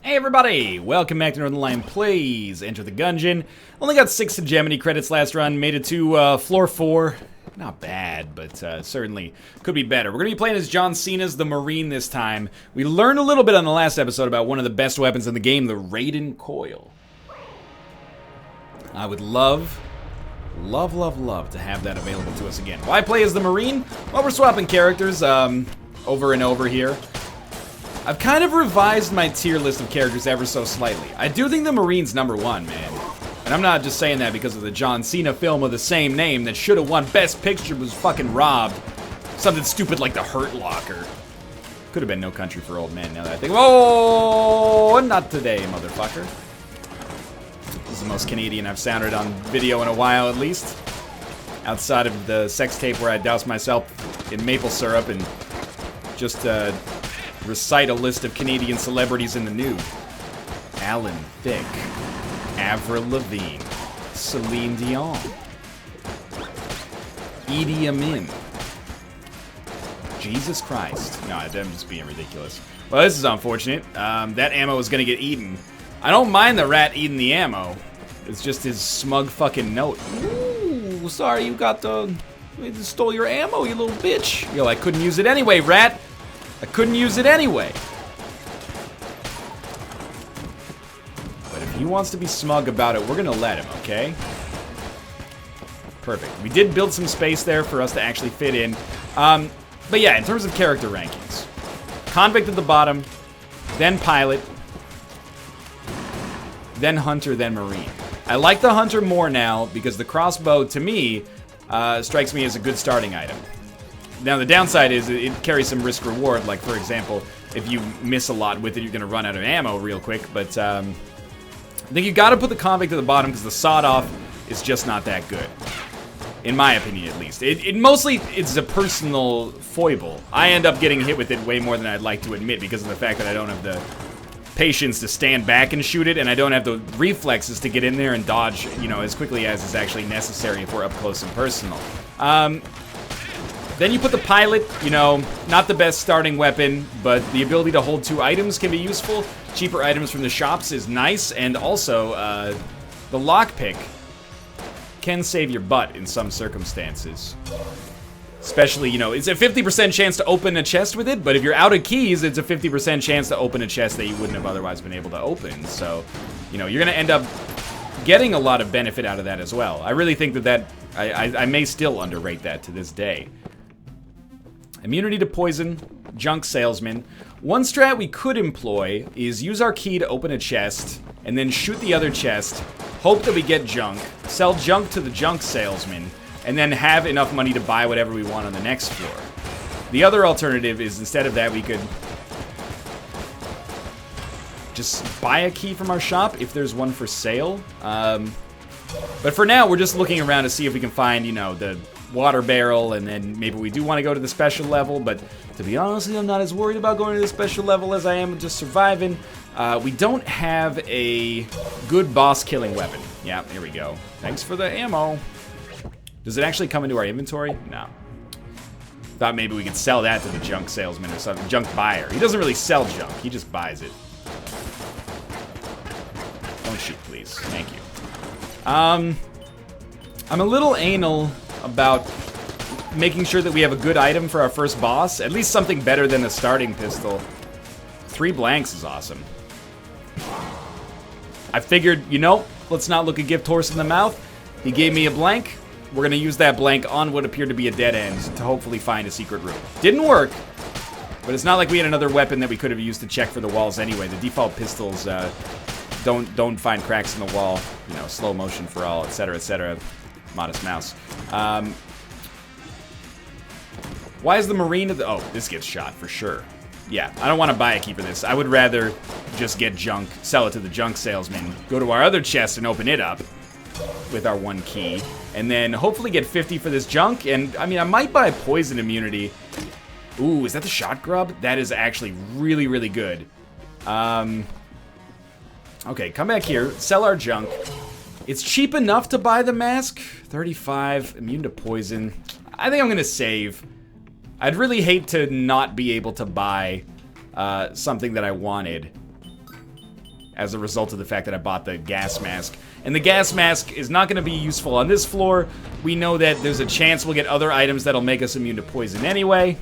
Hey everybody, welcome back to Northernlion. Please enter the Gungeon. Only got 6 Hegemony credits last run, made it to floor 4. Not bad, but certainly could be better. We're going to be playing as John Cena's the Marine this time. We learned a little bit on the last episode about one of the best weapons in the game, the Raiden Coil. I would love to have that available to us again. Why play as the Marine? Well, we're swapping characters over and over here. I've kind of revised my tier list of characters ever so slightly. I do think the Marine's #1, man. And I'm not just saying that because of the John Cena film of the same name that should have won Best Picture was fucking robbed. Something stupid like The Hurt Locker. Could have been No Country for Old Men, now that I think. Oh, not today, motherfucker. This is the most Canadian I've sounded on video in a while, at least. Outside of the sex tape where I doused myself in maple syrup and just, recite a list of Canadian celebrities in the nude. Alan Thicke, Avril Lavigne, Celine Dion, Idi Amin. Jesus Christ. No, I'm just being ridiculous. Well, this is unfortunate. That ammo is gonna get eaten. I don't mind the rat eating the ammo. It's just his smug fucking note. Ooh, sorry you got the... You stole your ammo, you little bitch. Yo, I couldn't use it anyway, rat. I couldn't use it anyway. But if he wants to be smug about it, we're gonna let him, okay? Perfect. We did build some space there for us to actually fit in. But yeah, in terms of character rankings. Convict at the bottom, then Pilot, then Hunter, then Marine. I like the Hunter more now because the crossbow, to me, strikes me as a good starting item. Now, the downside is it carries some risk-reward. Like, for example, if you miss a lot with it, you're going to run out of ammo real quick. But I think you got to put the Convict at the bottom because the sawed-off is just not that good. In my opinion, at least. It's a personal foible. I end up getting hit with it way more than I'd like to admit because of the fact that I don't have the patience to stand back and shoot it, and I don't have the reflexes to get in there and dodge, you know, as quickly as is actually necessary if we're up close and personal. Then you put the Pilot, you know, not the best starting weapon, but the ability to hold 2 items can be useful. Cheaper items from the shops is nice, and also, the lockpick can save your butt in some circumstances. Especially, you know, it's a 50% chance to open a chest with it, but if you're out of keys, it's a 50% chance to open a chest that you wouldn't have otherwise been able to open. So, you know, you're gonna end up getting a lot of benefit out of that as well. I really think I may still underrate that to this day. Immunity to poison, junk salesman. One strat we could employ is use our key to open a chest, and then shoot the other chest, hope that we get junk, sell junk to the junk salesman, and then have enough money to buy whatever we want on the next floor. The other alternative is instead of that we could just buy a key from our shop if there's one for sale. But for now, we're just looking around to see if we can find, you know, the water barrel, and then maybe we do want to go to the special level, but to be honest, I'm not as worried about going to the special level as I am just surviving. We don't have a good boss-killing weapon. Yeah, here we go. Thanks for the ammo. Does it actually come into our inventory? No. Thought maybe we could sell that to the junk salesman or something. Junk buyer. He doesn't really sell junk. He just buys it. Don't shoot, please. Thank you. I'm a little anal about making sure that we have a good item for our first boss. At least something better than the starting pistol. 3 blanks is awesome. I figured, you know, let's not look a gift horse in the mouth. He gave me a blank. We're gonna use that blank on what appeared to be a dead end to hopefully find a secret room. Didn't work, but it's not like we had another weapon that we could have used to check for the walls anyway. The default pistols don't find cracks in the wall. You know, slow motion for all, etc., etc. Modest Mouse. Why is the Marine at the... Oh, this gets shot for sure. Yeah, I don't want to buy a key for this. I would rather just get junk, sell it to the junk salesman, go to our other chest and open it up with our 1 key, and then hopefully get 50 for this junk. And, I mean, I might buy poison immunity. Ooh, is that the shot grub? That is actually really, really good. Okay, come back here, sell our junk. It's cheap enough to buy the mask. 35, immune to poison. I think I'm gonna save. I'd really hate to not be able to buy something that I wanted. as a result of the fact that I bought the gas mask. And the gas mask is not going to be useful on this floor. We know that there's a chance we'll get other items that'll make us immune to poison anyway.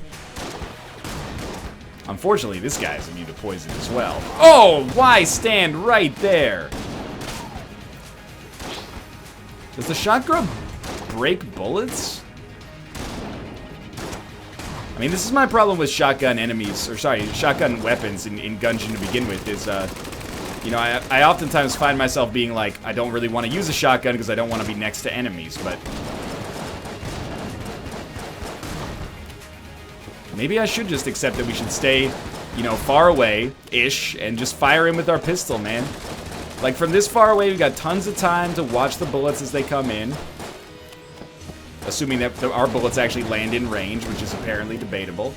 Unfortunately, this guy is immune to poison as well. Oh, why stand right there? Does the shot grub break bullets? I mean, this is my problem with shotgun enemies, or sorry, shotgun weapons in Gungeon to begin with, is, you know, I oftentimes find myself being like, I don't really want to use a shotgun because I don't want to be next to enemies, but maybe I should just accept that we should stay, you know, far away-ish and just fire in with our pistol, man. Like, from this far away, we've got tons of time to watch the bullets as they come in. Assuming that our bullets actually land in range, which is apparently debatable.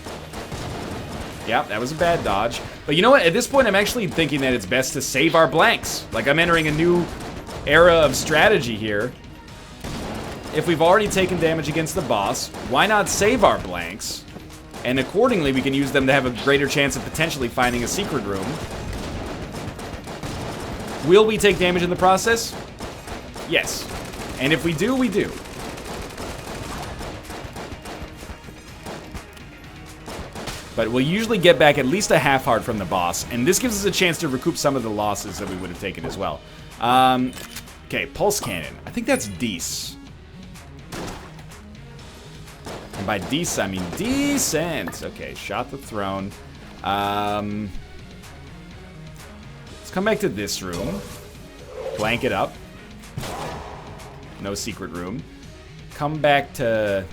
Yeah, that was a bad dodge. But you know what? At this point, I'm actually thinking that it's best to save our blanks. Like, I'm entering a new era of strategy here. If we've already taken damage against the boss, why not save our blanks? And accordingly, we can use them to have a greater chance of potentially finding a secret room. Will we take damage in the process? Yes. And if we do, we do. But we'll usually get back at least a half heart from the boss, and this gives us a chance to recoup some of the losses that we would have taken as well. Okay, pulse cannon. I think that's Dece. And by Dece, I mean decent. Okay, shot the throne. Let's come back to this room. Blank it up. No secret room. Come back to...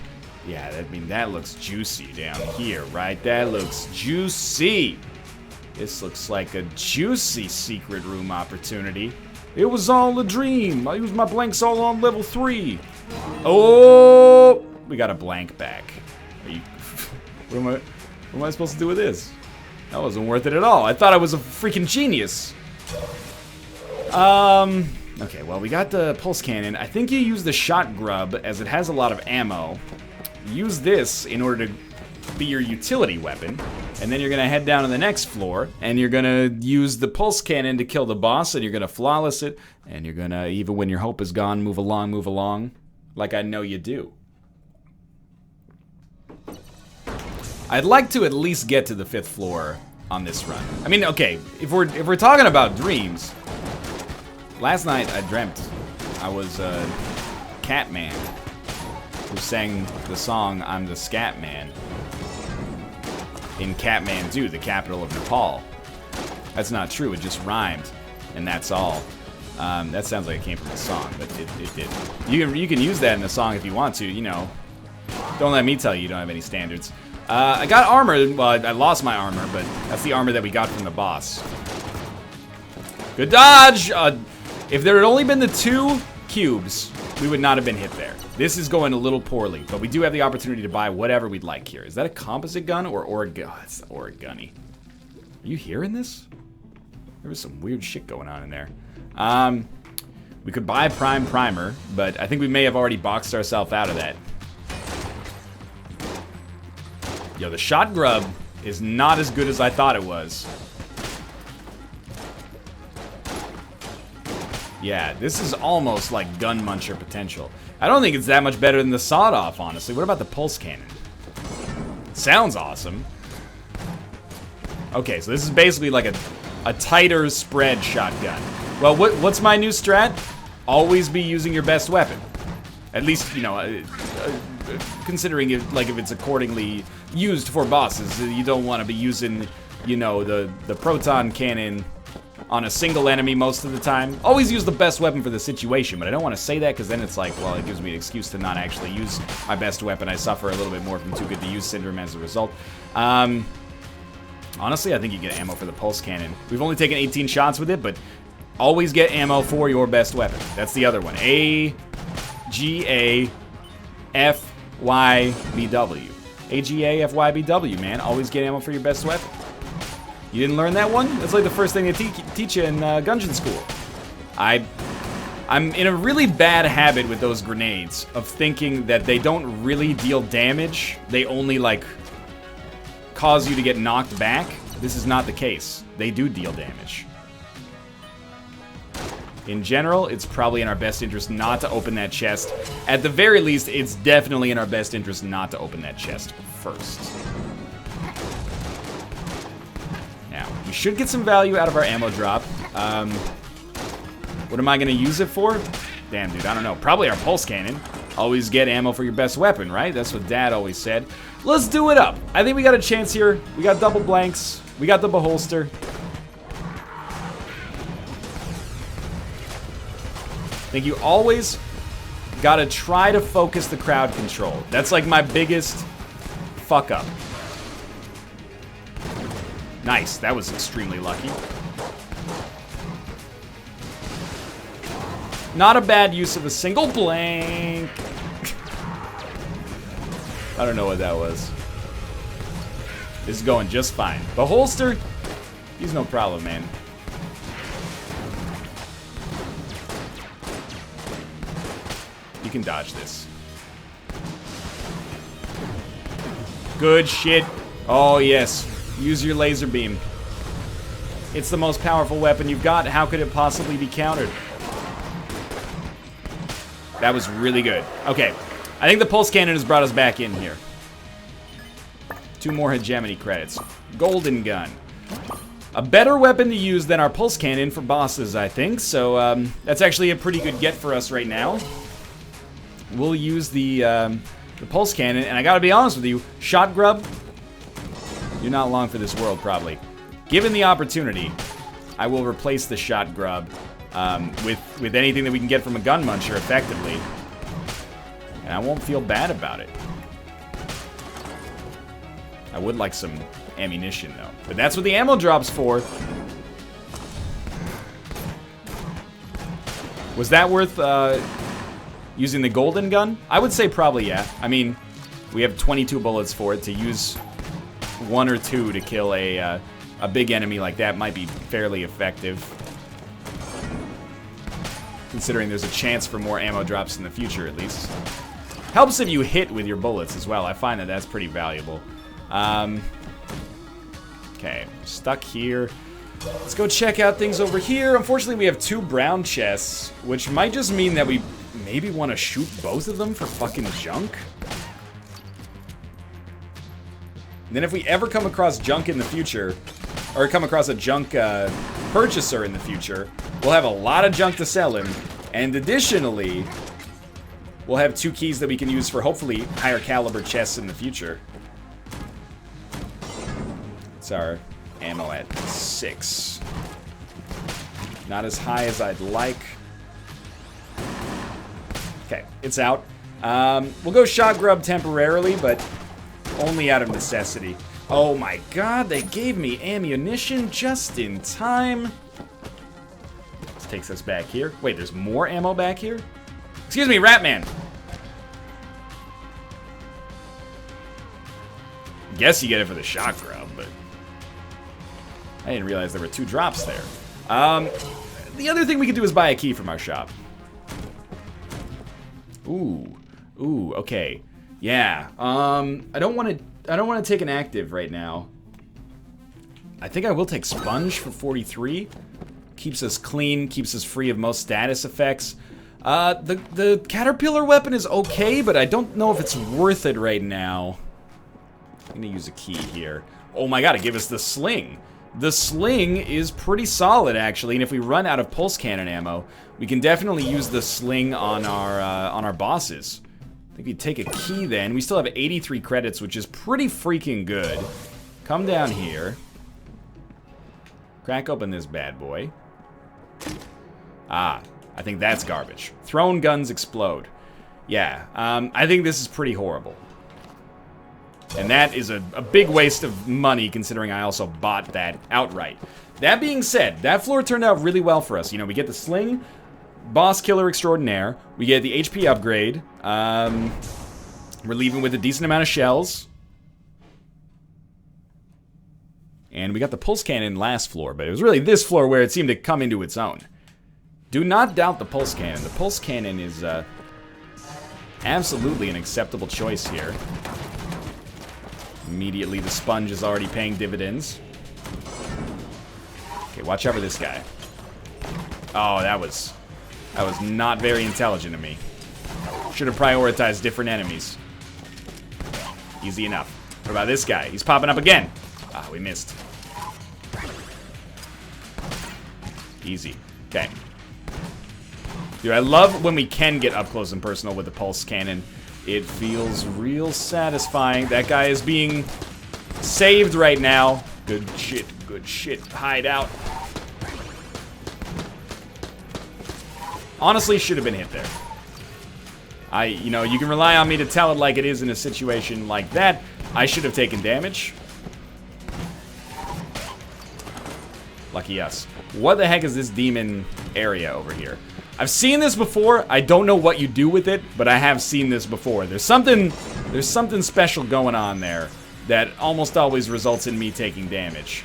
Yeah, I mean, that looks juicy down here, right? That looks juicy. This looks like a juicy secret room opportunity. It was all a dream. I used my blanks all on level 3. Oh! We got a blank back. Are you... what am I supposed to do with this? That wasn't worth it at all. I thought I was a freaking genius. Okay, well, we got the pulse cannon. I think you use the shot grub, as it has a lot of ammo. Use this in order to be your utility weapon, and then you're gonna head down to the next floor, and you're gonna use the pulse cannon to kill the boss, and you're gonna flawless it, and you're gonna, even when your hope is gone, move along, like I know you do. I'd like to at least get to the 5th floor on this run. I mean, okay, if we're talking about dreams, last night I dreamt I was a Catman who sang the song "I'm the Scat Man" in Kathmandu, the capital of Nepal. That's not true, it just rhymed, and that's all. That sounds like it came from a song, but it didn't. You can use that in a song if you want to, you know. Don't let me tell you don't have any standards. I got armor, well, I lost my armor, but that's the armor that we got from the boss. Good dodge! If there had only been the 2 cubes, we would not have been hit there. This is going a little poorly, but we do have the opportunity to buy whatever we'd like here. Is that a composite gun or origami? Oh, it's origami. Are you hearing this? There was some weird shit going on in there. We could buy Prime Primer, but I think we may have already boxed ourselves out of that. Yo, the shot grub is not as good as I thought it was. Yeah, this is almost like gun muncher potential. I don't think it's that much better than the sawed-off, honestly. What about the pulse cannon? Sounds awesome. Okay, so this is basically like a tighter spread shotgun. Well, what's my new strat? Always be using your best weapon. At least, you know, considering it, like, if it's accordingly used for bosses. You don't want to be using, you know, the proton cannon on a single enemy most of the time. Always use the best weapon for the situation, but I don't want to say that because then it's like, well, it gives me an excuse to not actually use my best weapon. I suffer a little bit more from too good to use syndrome as a result. Honestly, I think you get ammo for the pulse cannon. We've only taken 18 shots with it, but always get ammo for your best weapon. That's the other one. A-G-A-F-Y-B-W. A-G-A-F-Y-B-W, man. Always get ammo for your best weapon. You didn't learn that one? That's like the first thing they teach you in Gungeon school. I'm in a really bad habit with those grenades of thinking that they don't really deal damage. They only, like, cause you to get knocked back. This is not the case. They do deal damage. in general, it's probably in our best interest not to open that chest. At the very least, it's definitely in our best interest not to open that chest first. Now, we should get some value out of our ammo drop. What am I going to use it for? Damn, dude, I don't know. Probably our pulse cannon. Always get ammo for your best weapon, right? That's what Dad always said. Let's do it up. I think we got a chance here. We got double blanks. We got the Beholster. I think you always gotta try to focus the crowd control. That's like my biggest fuck up. Nice, that was extremely lucky. Not a bad use of a single blank. I don't know what that was. This is going just fine. Beholster, he's no problem, man. You can dodge this. Good shit. Oh, yes. Use your laser beam. It's the most powerful weapon you've got. How could it possibly be countered? That was really good. Okay. I think the pulse cannon has brought us back in here. 2 more hegemony credits. Golden gun. A better weapon to use than our pulse cannon for bosses, I think. So, that's actually a pretty good get for us right now. We'll use the pulse cannon, and I gotta be honest with you, shot grub, you're not long for this world, probably. Given the opportunity, I will replace the shot grub with anything that we can get from a gun muncher effectively, and I won't feel bad about it. I would like some ammunition, though, but that's what the ammo drop's for. Was that worth using the golden gun? I would say probably, yeah. I mean, we have 22 bullets for it. To use 1 or 2 to kill a big enemy like that might be fairly effective. Considering there's a chance for more ammo drops in the future, at least. Helps if you hit with your bullets as well. I find that that's pretty valuable. Okay, stuck here. Let's go check out things over here. Unfortunately, we have 2 brown chests, which might just mean that we maybe want to shoot both of them for fucking junk. And then if we ever come across junk in the future, or come across a junk purchaser in the future, we'll have a lot of junk to sell him. And additionally, we'll have 2 keys that we can use for hopefully higher caliber chests in the future. It's our ammo at 6. Not as high as I'd like. Okay, it's out. We'll go shot grub temporarily, but only out of necessity. Oh my god, they gave me ammunition just in time. This takes us back here. Wait, there's more ammo back here? Excuse me, Ratman. Guess you get it for the shot grub, but I didn't realize there were 2 drops there. The other thing we could do is buy a key from our shop. Ooh, okay. Yeah. I don't want to take an active right now. I think I will take Sponge for 43. Keeps us clean, keeps us free of most status effects. The caterpillar weapon is okay, but I don't know if it's worth it right now. I'm gonna use a key here. Oh my god, it gave us the sling. The sling is pretty solid, actually, and if we run out of pulse cannon ammo, we can definitely use the sling on our bosses. I think we take a key then. We still have 83 credits, which is pretty freaking good. Come down here. Crack open this bad boy. Ah, I think that's garbage. Thrown guns explode. Yeah, I think this is pretty horrible. And that is a big waste of money, considering I also bought that outright. That being said, that floor turned out really well for us. You know, we get the sling, boss killer extraordinaire. We get the HP upgrade. We're leaving with a decent amount of shells. And we got the pulse cannon last floor, but it was really this floor where it seemed to come into its own. Do not doubt the pulse cannon. The pulse cannon is absolutely an acceptable choice here. Immediately, the sponge is already paying dividends. Okay, watch out for this guy. Oh, that was not very intelligent of me. Should have prioritized different enemies. Easy enough. What about this guy? He's popping up again. Ah, we missed. Easy. Okay. Dude, I love when we can get up close and personal with the pulse cannon. It feels real satisfying. That guy is being saved right now. Good shit, good shit. Hide out. Honestly, should have been hit there. You know, you can rely on me to tell it like it is in a situation like that. I should have taken damage. Lucky us. What the heck is this demon area over here? I've seen this before. I don't know what you do with it, but I have seen this before. There's something special going on there that almost always results in me taking damage.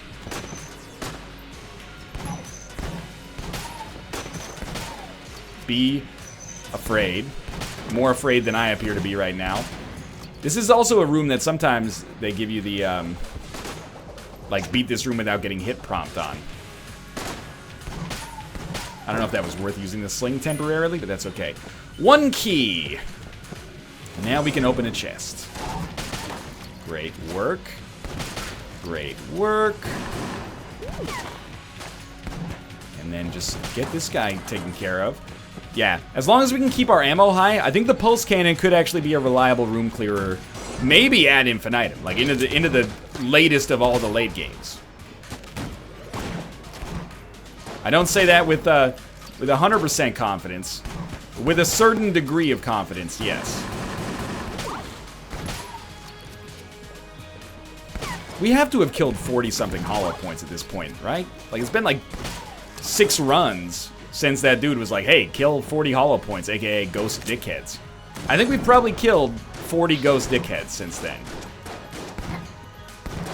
Be afraid. More afraid than I appear to be right now. This is also a room that sometimes they give you the, like, beat this room without getting hit prompt on. I don't know if that was worth using the sling temporarily, but that's okay. 1 key. Now we can open a chest. Great work. Great work. And then just get this guy taken care of. Yeah, as long as we can keep our ammo high, I think the pulse cannon could actually be a reliable room clearer. Maybe ad infinitum, like into the latest of all the late games. I don't say that with 100% confidence. With a certain degree of confidence, yes. We have to have killed 40-something hollow points at this point, right? Like, it's been like 6 runs since that dude was like, hey, kill 40 hollow points, aka ghost dickheads. I think we've probably killed 40 ghost dickheads since then.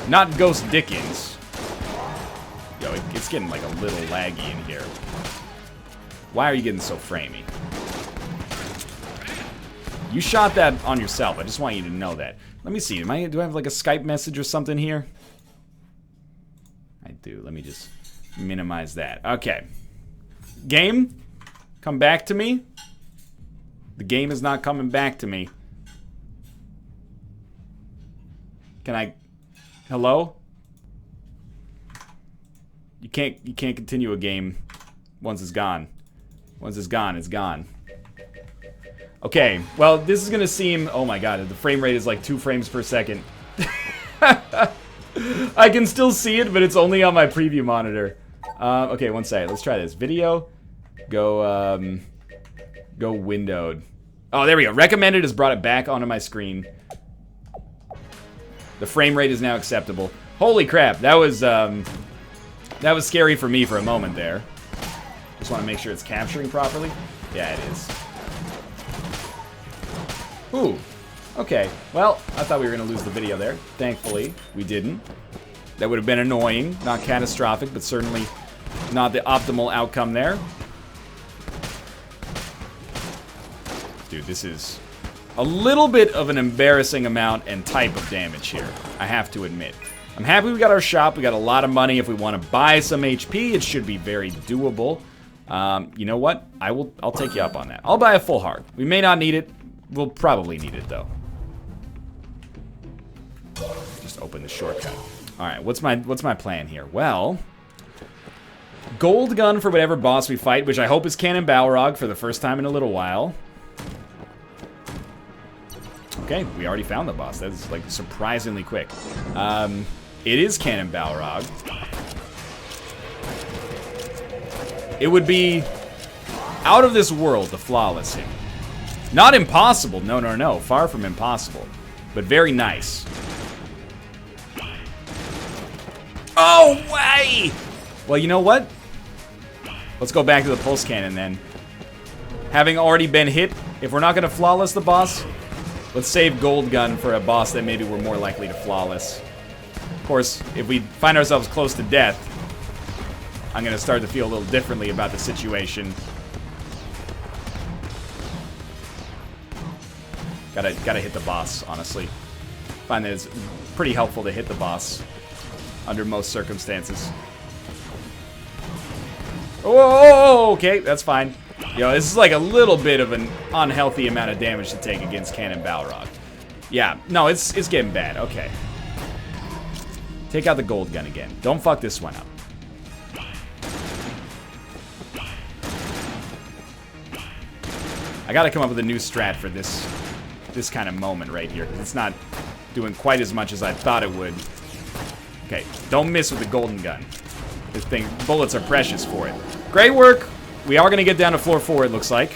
Not ghost dickens. Yo, it's getting like a little laggy in here. Why are you getting so framey? You shot that on yourself. I just want you to know that. Let me see. Do I have like a Skype message or something here? I do. Let me just minimize that. Okay. Game, come back to me. The game is not coming back to me. Can I... Hello? You can't continue a game once it's gone. Once it's gone, it's gone. Okay, well, this is gonna seem... Oh my god, the frame rate is like 2 frames per second. I can still see it, but it's only on my preview monitor. Okay, one second. Let's try this. Video. Go windowed. Oh, there we go. Recommended has brought it back onto my screen. The frame rate is now acceptable. Holy crap, that was scary for me for a moment there. Just want to make sure it's capturing properly. Yeah, it is. Ooh. Okay. Well, I thought we were going to lose the video there. Thankfully, we didn't. That would have been annoying. Not catastrophic, but certainly not the optimal outcome there. Dude, this is a little bit of an embarrassing amount and type of damage here, I have to admit. I'm happy we got our shop. We got a lot of money. If we want to buy some HP, it should be very doable. You know what? I'll take you up on that. I'll buy a full heart. We may not need it. We'll probably need it, though. Just open the shortcut. All right, what's my plan here? Well, gold gun for whatever boss we fight, which I hope is Canon Balrog for the first time in a little while. Okay, we already found the boss. That's like surprisingly quick. It is Canon Balrog. It would be out of this world to flawless him. Not impossible, no, no, no. Far from impossible, but very nice. Oh, way! Well, you know what? Let's go back to the pulse cannon then. Having already been hit, if we're not going to flawless the boss, let's save gold gun for a boss that maybe we're more likely to flawless. Of course, if we find ourselves close to death, I'm going to start to feel a little differently about the situation. Gotta hit the boss, honestly. Find that it's pretty helpful to hit the boss under most circumstances. Oh, Oh, okay, that's fine. Yo, this is like a little bit of an unhealthy amount of damage to take against Canon Balrog. Yeah, no, it's getting bad. Okay. Take out the gold gun again. Don't fuck this one up. I gotta come up with a new strat for this kind of moment right here, because it's not doing quite as much as I thought it would. Okay, don't miss with the golden gun. This thing, bullets are precious for it. Great work. We are gonna get down to floor 4, it looks like.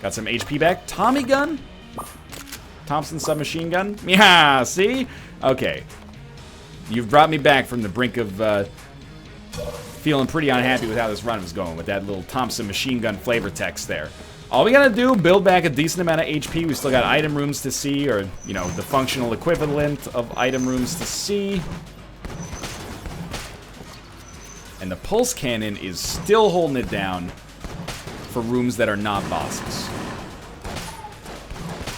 Got some HP back. Tommy gun? Thompson submachine gun? Yeah, see? Okay. You've brought me back from the brink of feeling pretty unhappy with how this run was going with that little Thompson machine gun flavor text there. All we gotta do, build back a decent amount of HP. We still got item rooms to see, or, you know, the functional equivalent of item rooms to see. And the pulse cannon is still holding it down for rooms that are not bosses.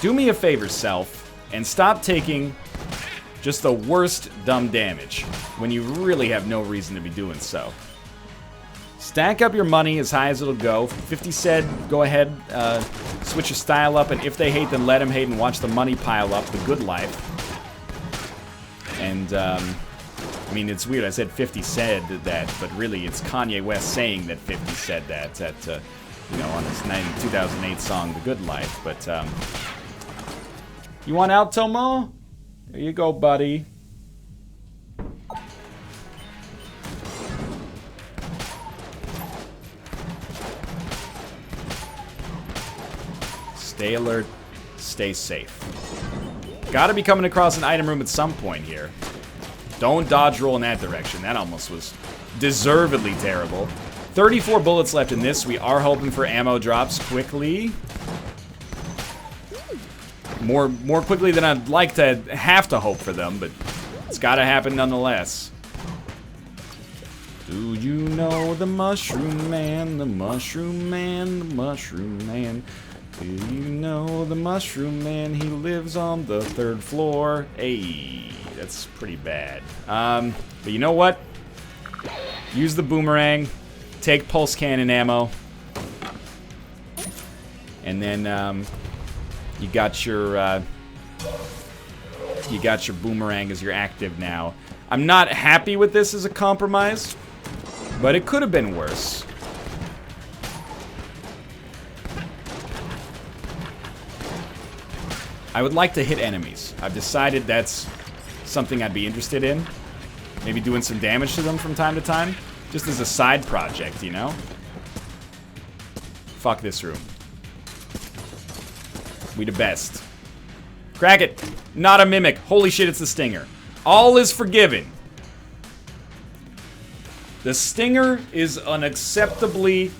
Do me a favor, self, and stop taking just the worst dumb damage when you really have no reason to be doing so. Stack up your money as high as it'll go. 50 said, go ahead, switch your style up, and if they hate, then let them hate and watch the money pile up, the good life. And, I mean, it's weird, I said 50 said that, but really it's Kanye West saying that 50 said that at, you know, on his 2008 song, The Good Life, but, you want out, Tomo? There you go, buddy. Stay alert, stay safe. Gotta be coming across an item room at some point here. Don't dodge roll in that direction. That almost was deservedly terrible. 34 bullets left in this. We are hoping for ammo drops quickly. More quickly than I'd like to have to hope for them, but it's gotta happen nonetheless. Do you know the Mushroom Man, the Mushroom Man, the Mushroom Man? Do you know the Mushroom Man? He lives on the 3rd floor. Hey, that's pretty bad. But you know what? Use the boomerang. Take pulse cannon ammo. And then, you got your boomerang as your active now. I'm not happy with this as a compromise, but it could have been worse. I would like to hit enemies. I've decided that's something I'd be interested in. Maybe doing some damage to them from time to time. Just as a side project, you know? Fuck this room. We the best. Crack it. Not a mimic. Holy shit, it's the Stinger. All is forgiven. The Stinger is an acceptably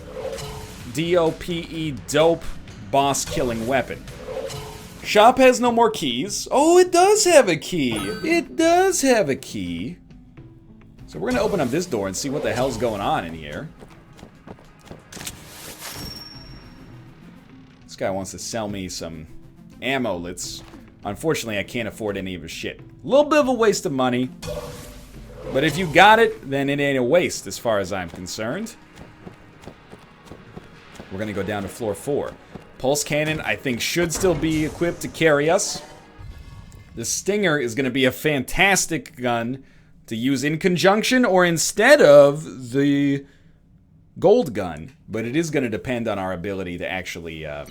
DOPE dope boss-killing weapon. Shop has no more keys. Oh, it does have a key. It does have a key. So we're gonna open up this door and see what the hell's going on in here. This guy wants to sell me some ammo-lets. Unfortunately, I can't afford any of his shit. A little bit of a waste of money. But if you got it, then it ain't a waste as far as I'm concerned. We're gonna go down to floor 4. Pulse cannon, I think, should still be equipped to carry us. The Stinger is going to be a fantastic gun to use in conjunction or instead of the gold gun. But it is going to depend on our ability to actually, you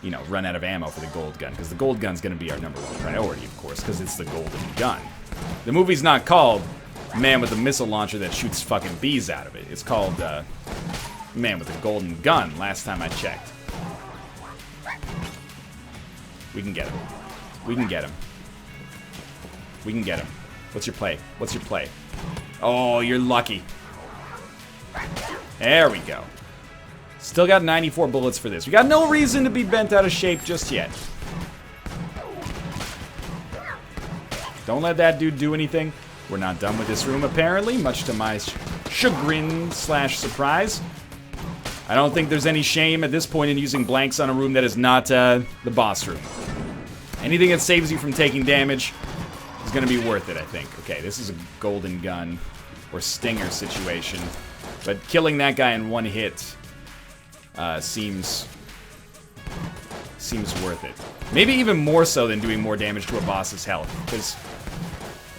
know, run out of ammo for the gold gun. Because the gold gun's going to be our #1 priority, of course, because it's the golden gun. The movie's not called Man with a Missile Launcher that shoots fucking bees out of it. It's called, Man with a Golden Gun, last time I checked. We can get him. We can get him. We can get him. What's your play? What's your play? Oh, you're lucky. There we go. Still got 94 bullets for this. We got no reason to be bent out of shape just yet. Don't let that dude do anything. We're not done with this room, apparently, much to my chagrin/surprise. I don't think there's any shame at this point in using blanks on a room that is not the boss room. Anything that saves you from taking damage is going to be worth it, I think. Okay, this is a golden gun or Stinger situation. But killing that guy in one hit seems worth it. Maybe even more so than doing more damage to a boss's health. Because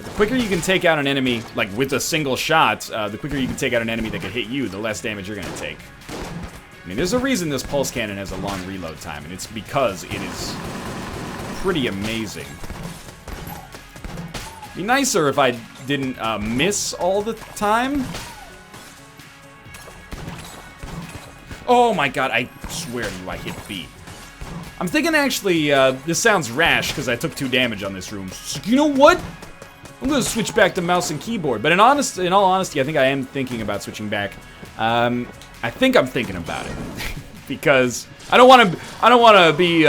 the quicker you can take out an enemy, like with a single shot, the quicker you can take out an enemy that could hit you, the less damage you're going to take. I mean, there's a reason this pulse cannon has a long reload time, and it's because it is pretty amazing. It'd be nicer if I didn't miss all the time. Oh my god, I swear to you, I hit B. I'm thinking actually, this sounds rash because I took 2 damage on this room. So, you know what? I'm gonna switch back to mouse and keyboard. But in all honesty, I think I am thinking about switching back. I think I'm thinking about it because I don't want to be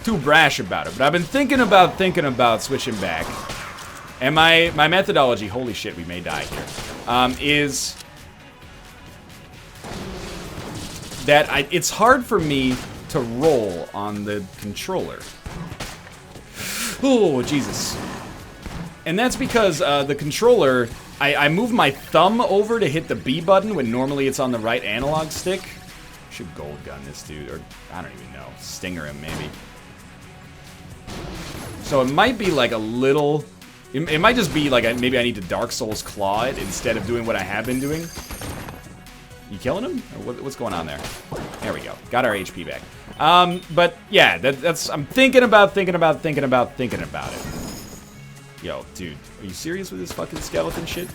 too brash about it. But I've been thinking about switching back. And my methodology, holy shit, we may die here, is that it's hard for me to roll on the controller. Oh, Jesus. And that's because the controller, I move my thumb over to hit the B button when normally it's on the right analog stick. Should gold gun this dude, or I don't even know, stinger him maybe. So it might be like a little, it might just be like maybe I need to Dark Souls claw it instead of doing what I have been doing. You killing him? Or what's going on there? There we go. Got our HP back. But yeah, that's I'm thinking about it. Yo, dude, are you serious with this fucking skeleton shit?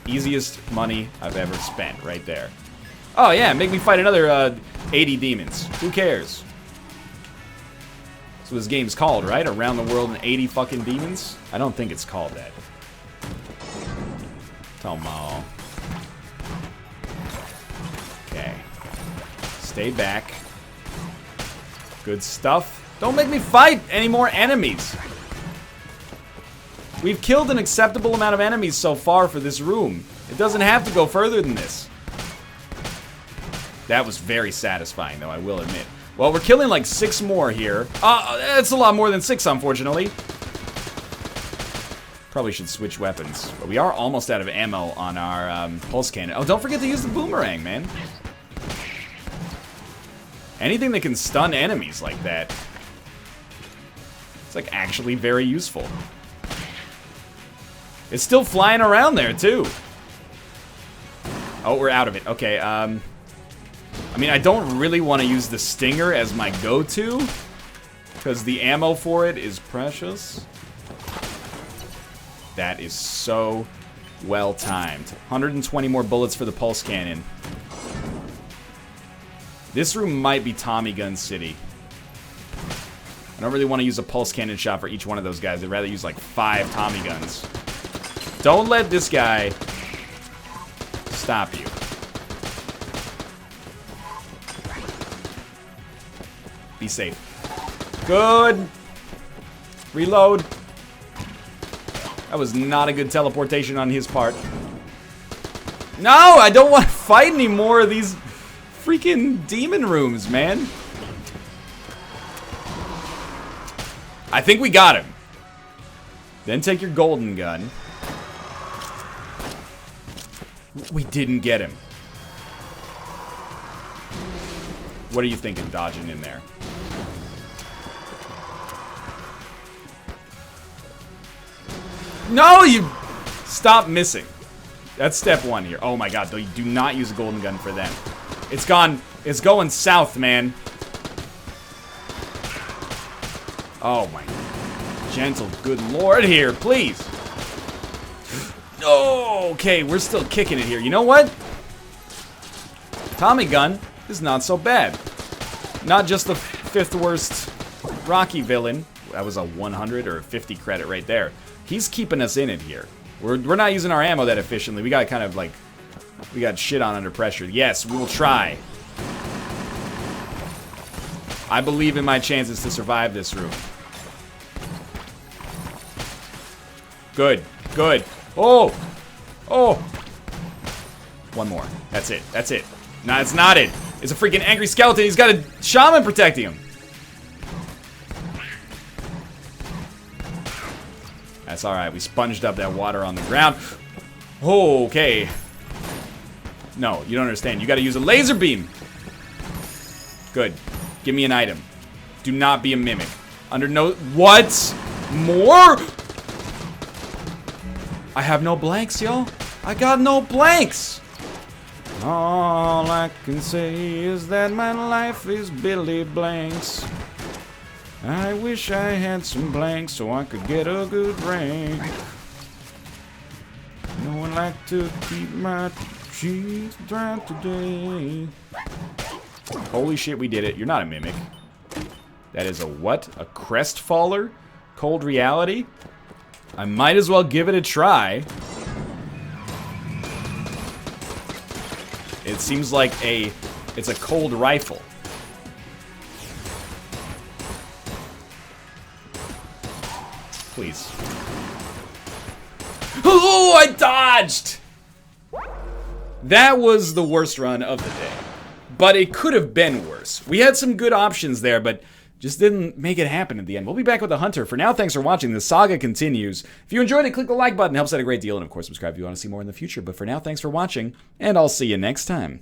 Easiest money I've ever spent, right there. Oh yeah, make me fight another 80 demons. Who cares? That's what this game's called, right? Around the world in 80 fucking demons? I don't think it's called that. Tomo. Okay. Stay back. Good stuff. Don't make me fight any more enemies. We've killed an acceptable amount of enemies so far for this room. It doesn't have to go further than this. That was very satisfying, though, I will admit. Well, we're killing like 6 more here. That's a lot more than 6, unfortunately. Probably should switch weapons. But we are almost out of ammo on our pulse cannon. Oh, don't forget to use the boomerang, man. Anything that can stun enemies like that. It's like actually very useful. It's still flying around there, too. Oh, we're out of it. Okay, I mean, I don't really want to use the stinger as my go-to, because the ammo for it is precious. That is so well timed. 120 more bullets for the pulse cannon. This room might be Tommy Gun City. I don't really want to use a pulse cannon shot for each one of those guys. I'd rather use like 5 Tommy guns. Don't let this guy stop you. Be safe. Good. Reload. That was not a good teleportation on his part. No, I don't want to fight any more of these freaking demon rooms, man. I think we got him. Then take your golden gun. We didn't get him. What are you thinking, dodging in there? No, you... Stop missing. That's step 1 here. Oh my god, though, you do not use a golden gun for them. It's gone... It's going south, man. Oh my... Gentle good lord here, please. Oh, okay, we're still kicking it here. You know what? Tommy gun is not so bad. Not just the 5th worst Rocky villain. That was a 100 or 50 credit right there. He's keeping us in it here. We're not using our ammo that efficiently. We got kind of like... We got shit on under pressure. Yes, we will try. I believe in my chances to survive this room. Good. Good. Oh! Oh! One more. That's it. That's it. No, it's not it. It's a freaking angry skeleton. He's got a shaman protecting him. That's alright. We sponged up that water on the ground. Okay. No, you don't understand. You gotta use a laser beam. Good. Give me an item. Do not be a mimic. Under no... What? More? I have no blanks, y'all. I got no blanks. All I can say is that my life is Billy Blanks. I wish I had some blanks so I could get a good rank. No one like to keep my sheets dry today. Holy shit, we did it. You're not a mimic. That is a what? A crest faller? Cold reality? I might as well give it a try. It seems like it's a cold rifle. Please. Oh, I dodged! That was the worst run of the day. But it could have been worse. We had some good options there, but just didn't make it happen at the end. We'll be back with the Hunter. For now, thanks for watching. The saga continues. If you enjoyed it, click the like button. It helps out a great deal. And of course, subscribe if you want to see more in the future. But for now, thanks for watching, and I'll see you next time.